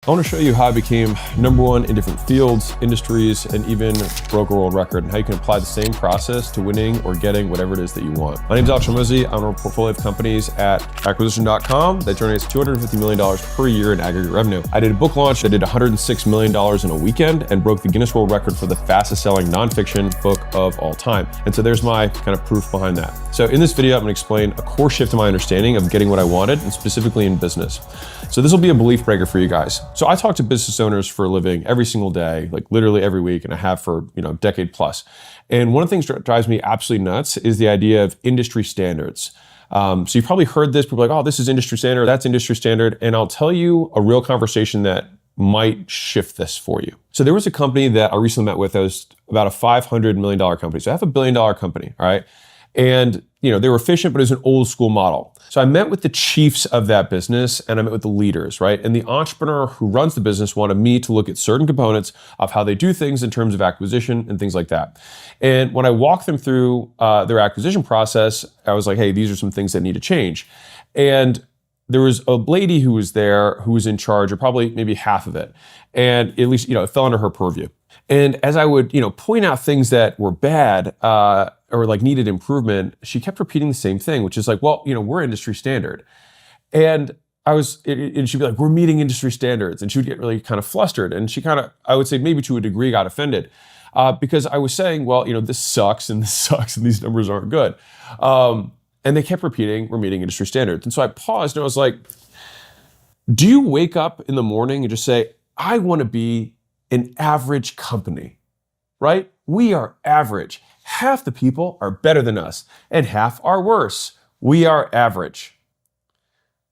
I want to show you how I became #1 in different fields, industries, and even broke a world record, and how you can apply the same process to winning or getting whatever it is that you want. My name is Alex Hormozi. I own a portfolio of companies at acquisition.com that generates $250 million per year in aggregate revenue. I did a book launch that did $106 million in a weekend and broke the Guinness World Record for the fastest selling nonfiction book of all time. And so there's my kind of proof behind that. So in this video, I'm going to explain a core shift in my understanding of getting what I wanted, and specifically in business. So this will be a belief breaker for you guys. So I talk to business owners for a living every single day, like literally every week, and I have for a decade plus. And one of the things that drives me absolutely nuts is the idea of industry standards. So you've probably heard this, people are like, oh, this is industry standard, that's industry standard. And I'll tell you a real conversation that might shift this for you. So there was a company that I recently met with that was about a $500 million company. So $500 million company, all right? And they were efficient, but it was an old school model. So I met with the chiefs of that business and I met with the leaders, right? And the entrepreneur who runs the business wanted me to look at certain components of how they do things in terms of acquisition and things like that. And when I walked them through their acquisition process, I was like, hey, these are some things that need to change. And there was a lady who was there who was in charge of probably maybe half of it. And at least, it fell under her purview. And as I would, point out things that were bad, or like needed improvement, she kept repeating the same thing, which is like, well, we're industry standard. And and she'd be like, we're meeting industry standards. And she would get really kind of flustered. And she I would say maybe to a degree got offended because I was saying, well, this sucks and this sucks and these numbers aren't good. And they kept repeating, we're meeting industry standards. And so I paused and I was like, do you wake up in the morning and just say, I want to be an average company, right? We are average. Half the people are better than us and half are worse. We are average.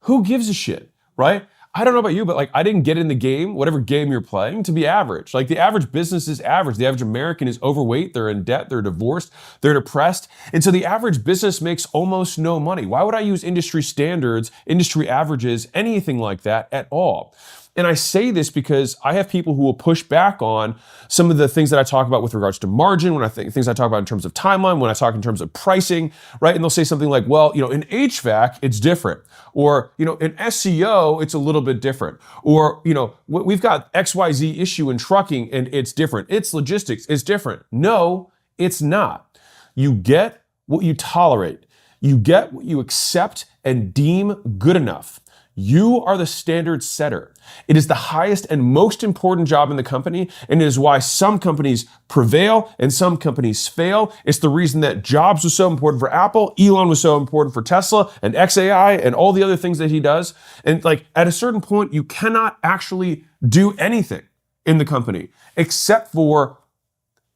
Who gives a shit, right? I don't know about you, but I didn't get in the game, whatever game you're playing, to be average. The average business is average. The average American is overweight, they're in debt, they're divorced, they're depressed. And so the average business makes almost no money. Why would I use industry standards, industry averages, anything like that at all? And I say this because I have people who will push back on some of the things that I talk about with regards to margin, things I talk about in terms of timeline, when I talk in terms of pricing, right? And they'll say something like, well, in HVAC, it's different. Or, in SEO, it's a little bit different. Or, we've got XYZ issue in trucking and it's different. It's logistics, it's different. No, it's not. You get what you tolerate. You get what you accept and deem good enough. You are the standard setter. It is the highest and most important job in the company, and it is why some companies prevail and some companies fail. It's the reason that Jobs was so important for Apple, Elon was so important for Tesla, and XAI, and all the other things that he does. And at a certain point, you cannot actually do anything in the company except for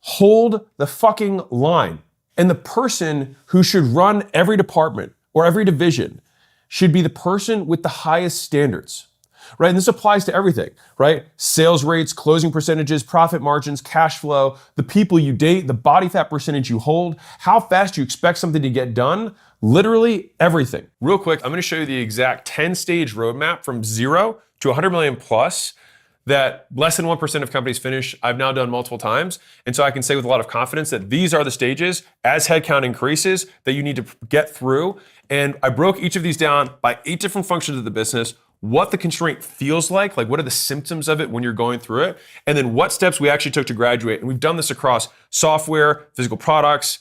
hold the fucking line. And the person who should run every department or every division should be the person with the highest standards, right? And this applies to everything, right? Sales rates, closing percentages, profit margins, cash flow, the people you date, the body fat percentage you hold, how fast you expect something to get done, literally everything. Real quick, I'm gonna show you the exact 10-stage roadmap from 0 to 100 million plus that less than 1% of companies finish. I've now done multiple times. And so I can say with a lot of confidence that these are the stages as headcount increases that you need to get through. And I broke each of these down by 8 different functions of the business, what the constraint feels like what are the symptoms of it when you're going through it, and then what steps we actually took to graduate. And we've done this across software, physical products,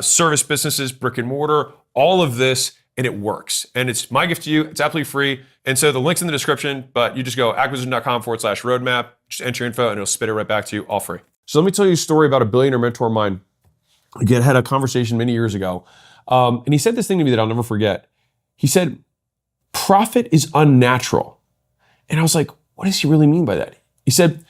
service businesses, brick and mortar, all of this, and it works. And it's my gift to you. It's absolutely free. And so the link's in the description, but you just go acquisition.com/roadmap, just enter your info and it'll spit it right back to you all free. So let me tell you a story about a billionaire mentor of mine. Again, I had a conversation many years ago. And he said this thing to me that I'll never forget. He said, profit is unnatural. And I was like, what does he really mean by that? He said,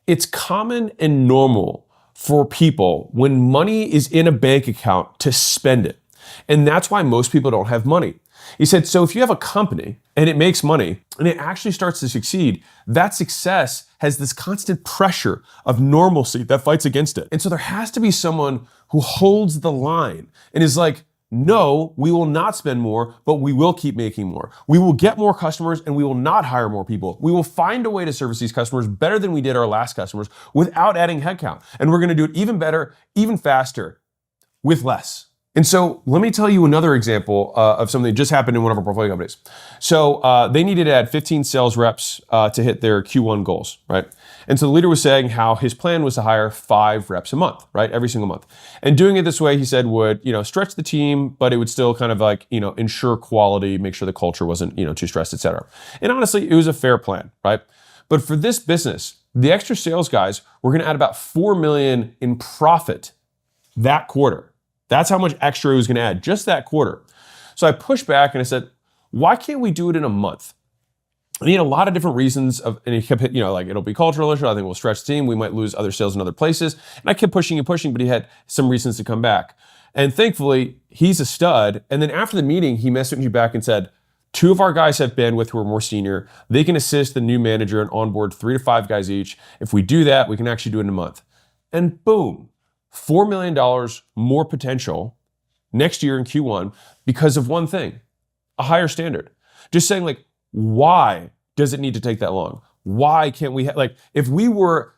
it's common and normal for people when money is in a bank account to spend it. And that's why most people don't have money. He said, so if you have a company and it makes money and it actually starts to succeed, that success has this constant pressure of normalcy that fights against it. And so there has to be someone who holds the line and is like, no, we will not spend more, but we will keep making more. We will get more customers and we will not hire more people. We will find a way to service these customers better than we did our last customers without adding headcount. And we're going to do it even better, even faster, with less. And so let me tell you another example of something that just happened in one of our portfolio companies. So they needed to add 15 sales reps to hit their Q1 goals, right? And so the leader was saying how his plan was to hire 5 reps a month, right? Every single month. And doing it this way, he said, would, stretch the team, but it would still kind of like, ensure quality, make sure the culture wasn't, too stressed, et cetera. And honestly, it was a fair plan, right? But for this business, the extra sales guys were going to add about $4 million in profit that quarter. That's how much extra it was going to add, just that quarter. So I pushed back and I said, why can't we do it in a month? And he had a lot of different reasons and he kept, like it'll be cultural issue. I think we'll stretch the team. We might lose other sales in other places. And I kept pushing and pushing, but he had some reasons to come back. And thankfully, he's a stud. And then after the meeting, he messaged me back and said, 2 of our guys have bandwidth who are more senior. They can assist the new manager and onboard 3 to 5 guys each. If we do that, we can actually do it in a month. And boom. $4 million more potential next year in Q1 because of one thing, a higher standard. Just saying like, why does it need to take that long? Why can't we, if we were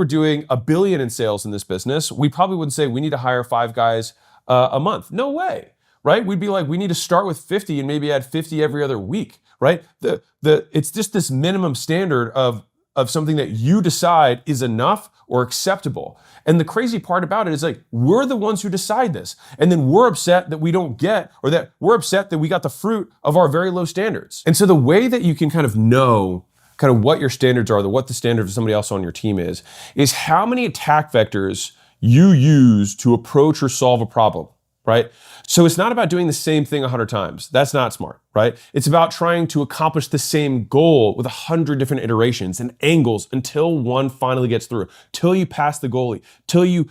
doing $1 billion in sales in this business, we probably wouldn't say we need to hire 5 guys a month. No way, right? We'd be like, we need to start with 50 and maybe add 50 every other week, right? It's just this minimum standard of something that you decide is enough or acceptable. And the crazy part about it is like, we're the ones who decide this. And then we're upset that we don't get, or that we're upset that we got the fruit of our very low standards. And so the way that you can kind of know kind of what your standards are, what the standard of somebody else on your team is how many attack vectors you use to approach or solve a problem, right? So it's not about doing the same thing 100 times. That's not smart, right? It's about trying to accomplish the same goal with 100 different iterations and angles until one finally gets through, till you pass the goalie, till you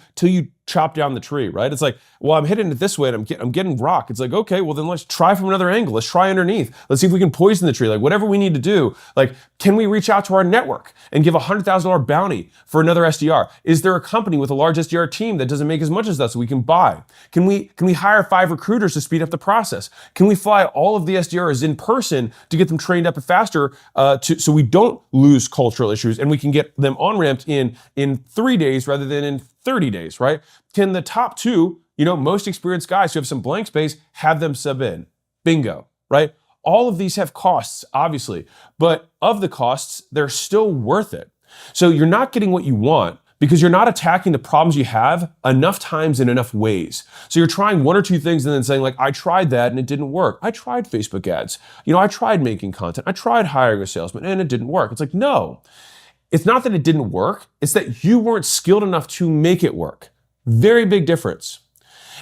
chop down the tree, right? It's like, well, I'm hitting it this way and I'm getting rock. It's like, okay, well then let's try from another angle. Let's try underneath. Let's see if we can poison the tree. Like whatever we need to do, like, can we reach out to our network and give a $100,000 bounty for another SDR? Is there a company with a large SDR team that doesn't make as much as that so we can buy? Can we hire 5 recruiters to speed up the process? Can we fly all of the SDRs in person to get them trained up faster so we don't lose cultural issues and we can get them on-ramped in 3 days rather than in 30 days, right? Can the top 2, most experienced guys who have some blank space, have them sub in? Bingo, right? All of these have costs, obviously, but of the costs, they're still worth it. So you're not getting what you want because you're not attacking the problems you have enough times in enough ways. So you're trying 1 or 2 things and then saying like, I tried that and it didn't work. I tried Facebook ads. I tried making content. I tried hiring a salesman and it didn't work. It's like, no. It's not that it didn't work, it's that you weren't skilled enough to make it work. Very big difference.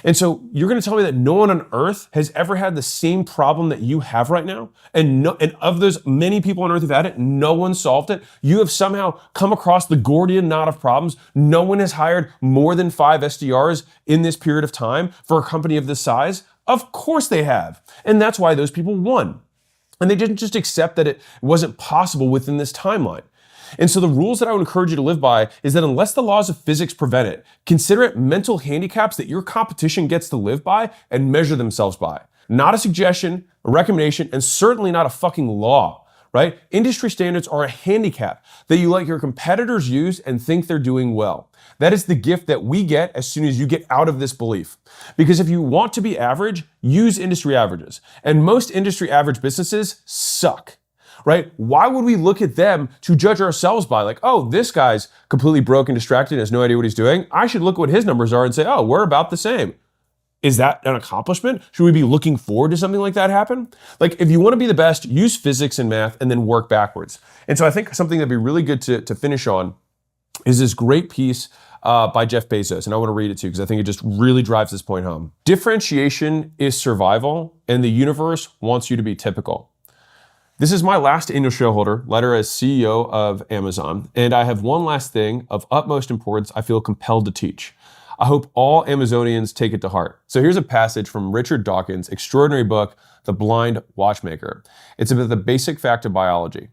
And so you're gonna tell me that no one on earth has ever had the same problem that you have right now? And of those many people on earth who've had it, no one solved it? You have somehow come across the Gordian knot of problems. No one has hired more than 5 SDRs in this period of time for a company of this size? Of course they have. And that's why those people won. And they didn't just accept that it wasn't possible within this timeline. And so the rules that I would encourage you to live by is that unless the laws of physics prevent it, consider it mental handicaps that your competition gets to live by and measure themselves by. Not a suggestion, a recommendation, and certainly not a fucking law, right? Industry standards are a handicap that you let your competitors use and think they're doing well. That is the gift that we get as soon as you get out of this belief. Because if you want to be average, use industry averages. And most industry average businesses suck. Right? Why would we look at them to judge ourselves by like, oh, this guy's completely broke and distracted and has no idea what he's doing. I should look at what his numbers are and say, oh, we're about the same. Is that an accomplishment? Should we be looking forward to something like that happen? Like if you want to be the best, use physics and math and then work backwards. And so I think something that'd be really good to finish on is this great piece by Jeff Bezos. And I want to read it too because I think it just really drives this point home. Differentiation is survival and the universe wants you to be typical. This is my last annual shareholder letter as CEO of Amazon, and I have one last thing of utmost importance I feel compelled to teach. I hope all Amazonians take it to heart. So here's a passage from Richard Dawkins' extraordinary book, The Blind Watchmaker. It's about the basic fact of biology.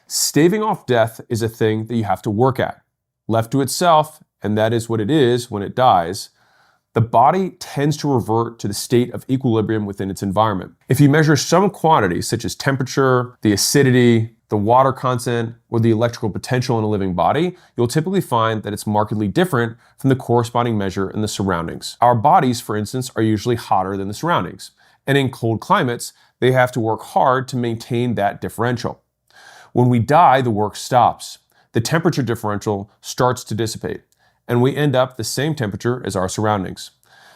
Staving off death is a thing that you have to work at. Left to itself, and that is what it is when it dies, the body tends to revert to the state of equilibrium within its environment. If you measure some quantity, such as temperature, the acidity, the water content, or the electrical potential in a living body, you'll typically find that it's markedly different from the corresponding measure in the surroundings. Our bodies, for instance, are usually hotter than the surroundings. And in cold climates, they have to work hard to maintain that differential. When we die, the work stops. The temperature differential starts to dissipate, and we end up the same temperature as our surroundings.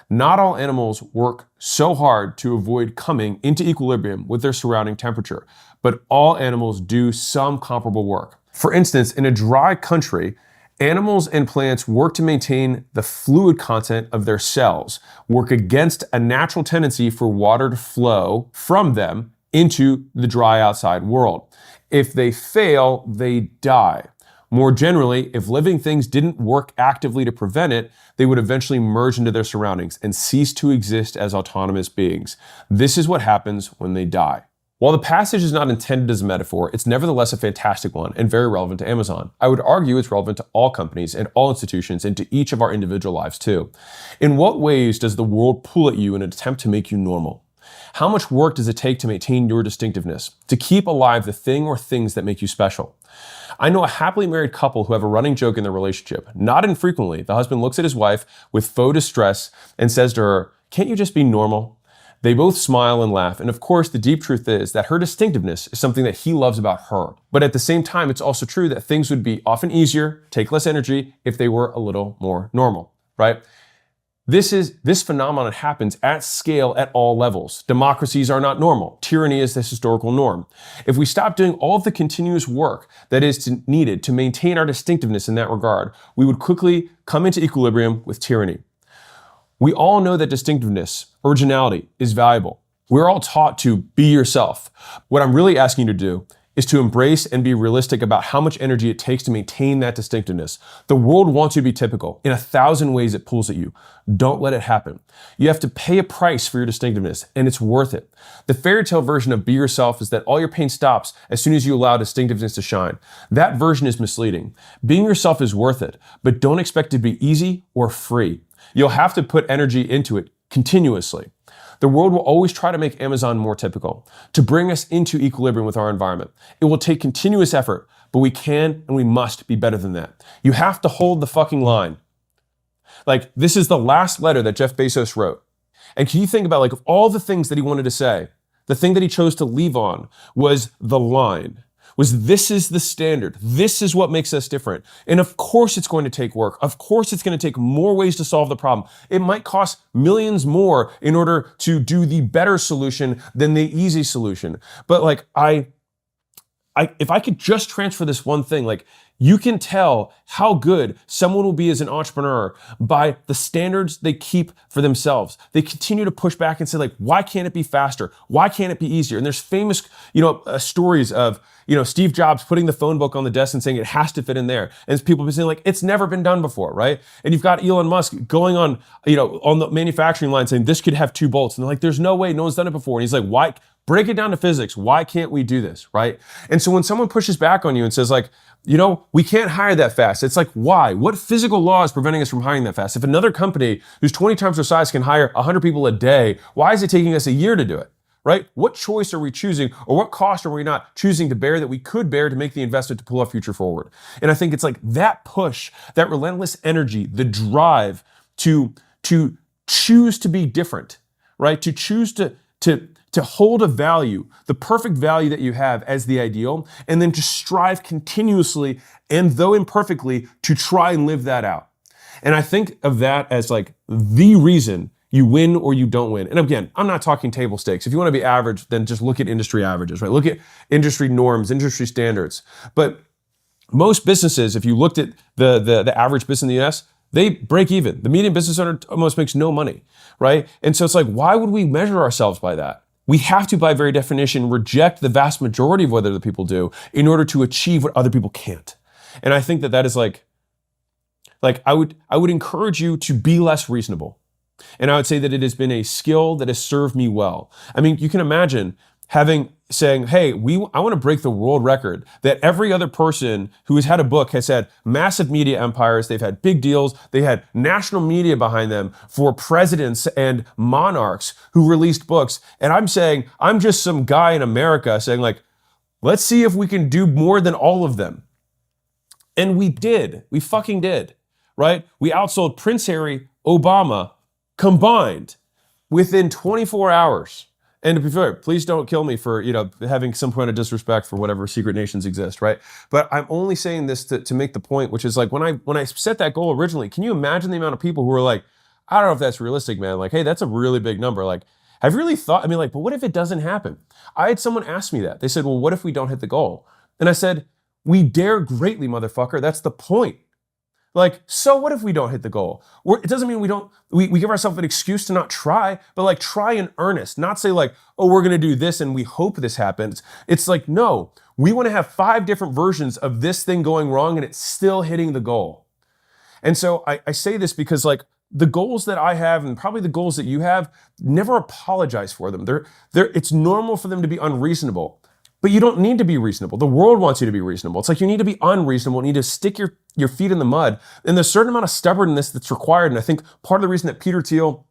Not all animals work so hard to avoid coming into equilibrium with their surrounding temperature, but all animals do some comparable work. For instance, in a dry country, animals and plants work to maintain the fluid content of their cells, work against a natural tendency for water to flow from them into the dry outside world. If they fail, they die. More generally, if living things didn't work actively to prevent it, they would eventually merge into their surroundings and cease to exist as autonomous beings. This is what happens when they die. While the passage is not intended as a metaphor, it's nevertheless a fantastic one and very relevant to Amazon. I would argue it's relevant to all companies and all institutions and to each of our individual lives too. In what ways does the world pull at you in an attempt to make you normal? How much work does it take to maintain your distinctiveness, to keep alive the thing or things that make you special? I know a happily married couple who have a running joke in their relationship. Not infrequently, the husband looks at his wife with faux distress and says to her, "Can't you just be normal?" They both smile and laugh, and of course the deep truth is that her distinctiveness is something that he loves about her. But at the same time, it's also true that things would be often easier, take less energy, if they were a little more normal, right? This phenomenon happens at scale at all levels. Democracies are not normal. Tyranny is this historical norm. If we stop doing all of the continuous work that is needed to maintain our distinctiveness in that regard, we would quickly come into equilibrium with tyranny. We all know that distinctiveness, originality, is valuable. We're all taught to be yourself. What I'm really asking you to do is to embrace and be realistic about how much energy it takes to maintain that distinctiveness. The world wants you to be typical. In 1,000 ways it pulls at you. Don't let it happen. You have to pay a price for your distinctiveness, and it's worth it. The fairy tale version of be yourself is that all your pain stops as soon as you allow distinctiveness to shine. That version is misleading. Being yourself is worth it, but don't expect it to be easy or free. You'll have to put energy into it continuously. The world will always try to make Amazon more typical, to bring us into equilibrium with our environment. It will take continuous effort, but we can and we must be better than that. You have to hold the fucking line. Like, this is the last letter that Jeff Bezos wrote. And can you think about, like, of all the things that he wanted to say, the thing that he chose to leave on was the line. This is the standard. This is what makes us different. And of course it's going to take work. Of course it's going to take more ways to solve the problem. It might cost millions more in order to do the better solution than the easy solution. But like, if I could just transfer this one thing, like, you can tell how good someone will be as an entrepreneur by the standards they keep for themselves. They continue to push back and say, like, why can't it be faster? Why can't it be easier? And there's famous, stories of, Steve Jobs putting the phone book on the desk and saying it has to fit in there. And people be saying, like, it's never been done before, right? And you've got Elon Musk going on, on the manufacturing line saying this could have 2 bolts. And they're like, there's no way, no one's done it before. And he's like, why? Break it down to physics. Why can't we do this, right? And so when someone pushes back on you and says, like, we can't hire that fast. It's like, why? What physical law is preventing us from hiring that fast? If another company who's 20 times our size can hire 100 people a day, why is it taking us a year to do it, right? What choice are we choosing, or what cost are we not choosing to bear that we could bear to make the investment to pull our future forward? And I think it's like that push, that relentless energy, the drive to choose to be different, right? To choose to hold a value, the perfect value that you have as the ideal, and then to strive continuously and though imperfectly to try and live that out. And I think of that as like the reason you win or you don't win. And again, I'm not talking table stakes. If you want to be average, then just look at industry averages, right? Look at industry norms, industry standards. But most businesses, if you looked at the average business in the US, they break even. The median business owner almost makes no money, right? And so it's like, why would we measure ourselves by that? We have to, by very definition, reject the vast majority of what other people do in order to achieve what other people can't. And I think that is like I would encourage you to be less reasonable. And I would say that it has been a skill that has served me well. I mean, you can imagine saying, hey, I want to break the world record that every other person who has had a book has had massive media empires. They've had big deals. They had national media behind them for presidents and monarchs who released books. And I'm saying, I'm just some guy in America saying, like, Let's see if we can do more than all of them. And we did. We fucking did, right? We outsold Prince Harry, Obama combined within 24 hours. And to be fair, please don't kill me for, having some point of disrespect for whatever secret nations exist, right? But I'm only saying this to make the point, which is like when I set that goal originally, can you imagine the amount of people who were like, I don't know if that's realistic, man. Like, hey, that's a really big number. Like, have you really thought, but what if it doesn't happen? I had someone ask me that. They said, well, what if we don't hit the goal? And I said, we dare greatly, motherfucker. That's the point. Like, so what if we don't hit the goal? It doesn't mean we give ourselves an excuse to not try, but like try in earnest, not say like, oh, we're gonna do this and we hope this happens. It's like, no, we wanna have 5 different versions of this thing going wrong and it's still hitting the goal. And so I say this because like the goals that I have and probably the goals that you have, never apologize for them. It's normal for them to be unreasonable. But you don't need to be reasonable. The world wants you to be reasonable. It's like you need to be unreasonable. You need to stick your feet in the mud. And there's a certain amount of stubbornness that's required. And I think part of the reason that Peter Thiel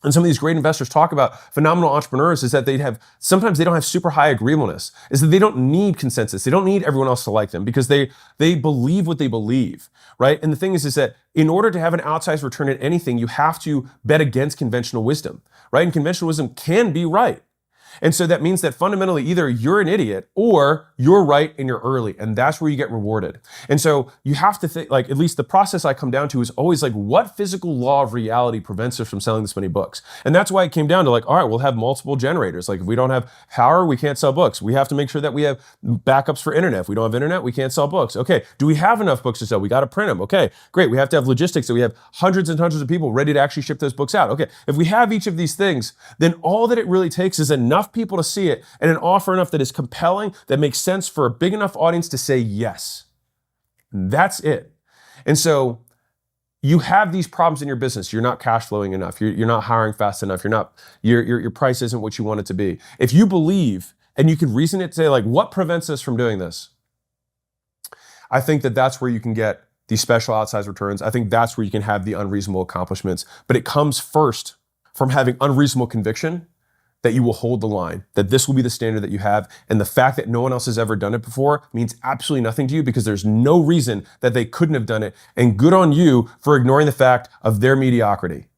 and some of these great investors talk about phenomenal entrepreneurs is that sometimes they don't have super high agreeableness, is that they don't need consensus. They don't need everyone else to like them because they believe what they believe, right? And the thing is that in order to have an outsized return at anything, you have to bet against conventional wisdom, right? And conventional wisdom can be right. And so that means that fundamentally either you're an idiot or you're right and you're early, and that's where you get rewarded. And so you have to think, like, at least the process I come down to is always like, what physical law of reality prevents us from selling this many books? And that's why it came down to like, all right, we'll have multiple generators. Like if we don't have power, we can't sell books. We have to make sure that we have backups for internet. If we don't have internet, we can't sell books. Okay, do we have enough books to sell? We got to print them. Okay, great. We have to have logistics so we have hundreds and hundreds of people ready to actually ship those books out. Okay, if we have each of these things, then all that it really takes is enough people to see it and an offer enough that is compelling, that makes sense for a big enough audience to say yes. That's it. And so you have these problems in your business. You're not cash flowing enough. You're not hiring fast enough. Your price isn't what you want it to be. If you believe, and you can reason it to say like, what prevents us from doing this? I think that that's where you can get these special outsized returns. I think that's where you can have the unreasonable accomplishments. But it comes first from having unreasonable conviction that you will hold the line, that this will be the standard that you have. And the fact that no one else has ever done it before means absolutely nothing to you because there's no reason that they couldn't have done it. And good on you for ignoring the fact of their mediocrity.